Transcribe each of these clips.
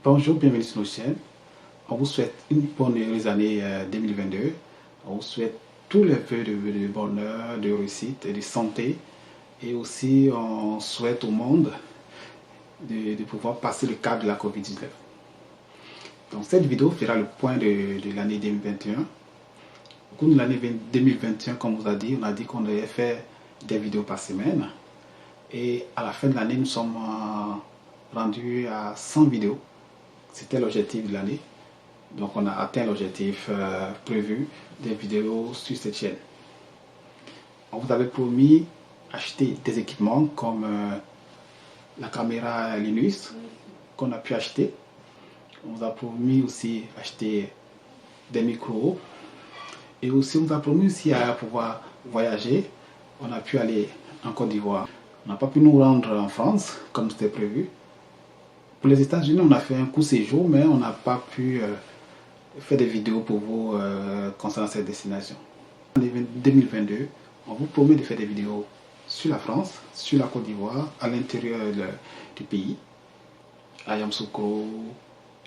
Bonjour, bienvenue sur notre chaîne. On vous souhaite une bonne et heureuse année 2022. On vous souhaite tous les vœux de bonheur, de réussite et de santé. Et aussi, on souhaite au monde de pouvoir passer le cap de la COVID-19. Donc, cette vidéo fera le point de l'année 2021. Au cours de l'année 2021, comme on vous a dit, on a dit qu'on devait faire des vidéos par semaine. Et à la fin de l'année, nous sommes rendus à 100 vidéos. C'était l'objectif de l'année. Donc on a atteint l'objectif prévu des vidéos sur cette chaîne. On vous avait promis acheter des équipements comme la caméra Linux qu'on a pu acheter. On vous a promis aussi acheter des micros. Et aussi on vous a promis aussi à pouvoir voyager. On a pu aller en Côte d'Ivoire. On n'a pas pu nous rendre en France comme c'était prévu. Pour les États-Unis, on a fait un court séjour, mais on n'a pas pu faire des vidéos pour vous concernant cette destination. En 2022, on vous promet de faire des vidéos sur la France, sur la Côte d'Ivoire, à l'intérieur du pays, à Yamoussoukro,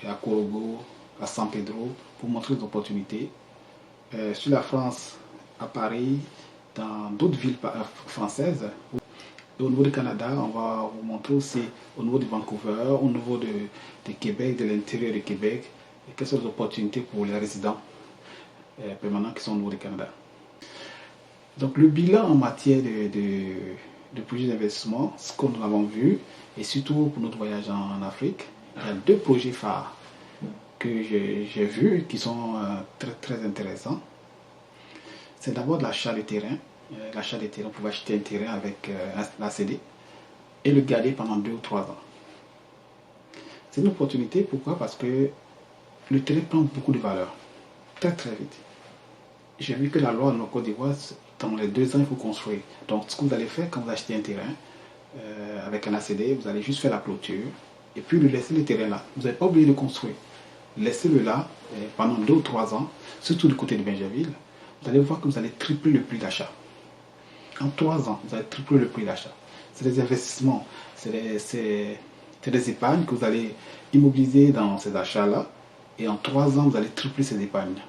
à Korogo, à San Pedro, pour montrer les opportunités. Sur la France, à Paris, dans d'autres villes françaises. Et au niveau du Canada, on va vous montrer aussi au niveau de Vancouver, au niveau de Québec, de l'intérieur du Québec, et quelles sont les opportunités pour les résidents permanents qui sont au niveau du Canada. Donc le bilan en matière de projets d'investissement, ce que nous avons vu, et surtout pour notre voyage en Afrique, il y a deux projets phares que j'ai vus qui sont très intéressants. C'est d'abord l'achat de terrain. L'achat des terrains, on pouvait acheter un terrain avec un ACD et le garder pendant 2 ou 3 ans. C'est une opportunité, pourquoi? Parce que le terrain prend beaucoup de valeur, très vite. J'ai vu que la loi en Côte d'Ivoire, dans les 2 ans, il faut construire. Donc ce que vous allez faire quand vous achetez un terrain avec un ACD, vous allez juste faire la clôture et puis le laisser le terrain là. Vous n'êtes pas obligé de construire. Laissez-le là pendant 2 ou 3 ans, surtout du côté de Bingerville. Vous allez voir que vous allez tripler le prix d'achat. En 3 ans, vous allez tripler le prix d'achat. C'est des investissements, c'est des épargnes que vous allez immobiliser dans ces achats-là. Et en 3 ans, vous allez tripler ces épargnes.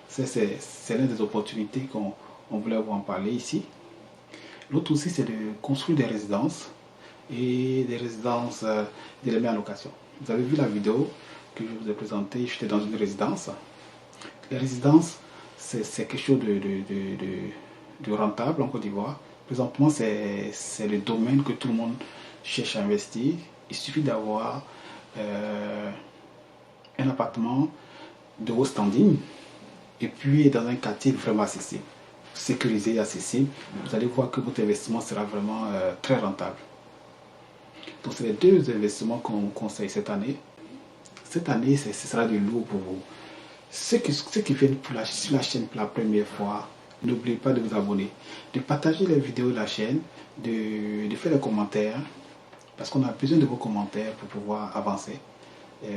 C'est l'une des opportunités qu'on voulait vous en parler ici. L'autre aussi, c'est de construire des résidences et des résidences, de les mettre en location. Vous avez vu la vidéo que je vous ai présentée, j'étais dans une résidence. Les résidences, c'est quelque chose de rentable en Côte d'Ivoire. Présentement, c'est le domaine que tout le monde cherche à investir. Il suffit d'avoir un appartement de haut standing et puis dans un quartier vraiment accessible, sécurisé et accessible. Vous allez voir que votre investissement sera vraiment très rentable. Donc, c'est les deux investissements qu'on vous conseille cette année. Cette année, ce sera du lourd pour vous. Ceux qui viennent sur la chaîne pour la première fois, n'oubliez pas de vous abonner, de partager les vidéos de la chaîne, de faire des commentaires, parce qu'on a besoin de vos commentaires pour pouvoir avancer.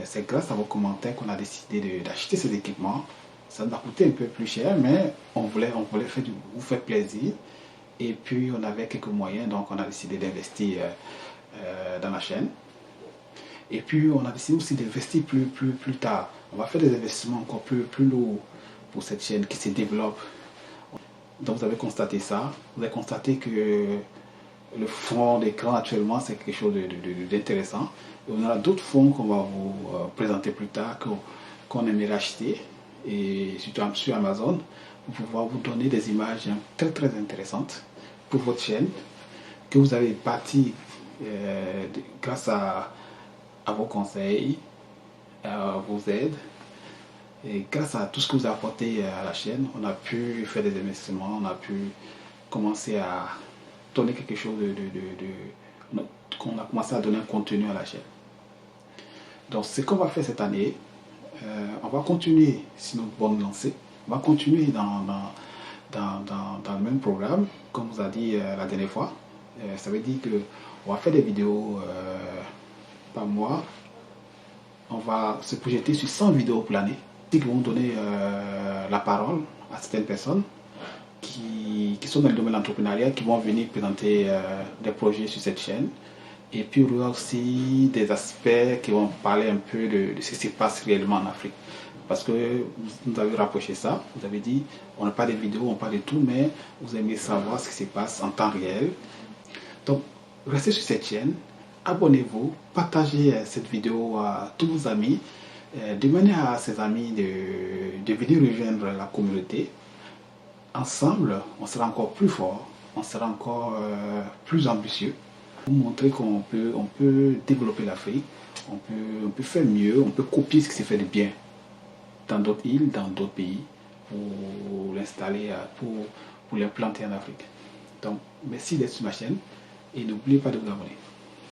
C'est grâce à vos commentaires qu'on a décidé d'acheter ces équipements. Ça nous a coûté un peu plus cher, mais on voulait vous faire plaisir. Et puis on avait quelques moyens, donc on a décidé d'investir dans la chaîne. Et puis on a décidé aussi d'investir plus tard. On va faire des investissements encore plus lourds pour cette chaîne qui se développe. Donc vous avez constaté ça. Vous avez constaté que le fond d'écran actuellement, c'est quelque chose d'intéressant. Et on aura d'autres fonds qu'on va vous présenter plus tard, qu'on aimerait acheter, et surtout sur Amazon, pour pouvoir vous donner des images très intéressantes pour votre chaîne, que vous avez bâti grâce à vos conseils, à vos aides. Et grâce à tout ce que vous avez apporté à la chaîne, on a pu faire des investissements, on a pu commencer à donner quelque chose qu'on a commencé à donner un contenu à la chaîne. Donc ce qu'on va faire cette année, on va continuer sur notre bonne lancée, on va continuer dans le même programme, comme on vous a dit la dernière fois. Ça veut dire qu'on va faire des vidéos par mois. On va se projeter sur 100 vidéos pour l'année qui vont donner la parole à certaines personnes qui sont dans le domaine de l'entrepreneuriat, qui vont venir présenter des projets sur cette chaîne. Et puis il y aura aussi des aspects qui vont parler un peu de ce qui se passe réellement en Afrique. Parce que vous avez rapproché ça, vous avez dit, on n'a pas de vidéos, on parle de tout, mais vous aimez savoir ce qui se passe en temps réel. Donc, restez sur cette chaîne, abonnez-vous, partagez cette vidéo à tous vos amis, demandez à ces amis de venir rejoindre la communauté. Ensemble, on sera encore plus fort, on sera encore plus ambitieux pour montrer on peut développer l'Afrique, on peut faire mieux, on peut copier ce qui se fait de bien dans d'autres îles, dans d'autres pays, pour l'installer, pour l'implanter en Afrique. Donc, merci d'être sur ma chaîne et n'oubliez pas de vous abonner.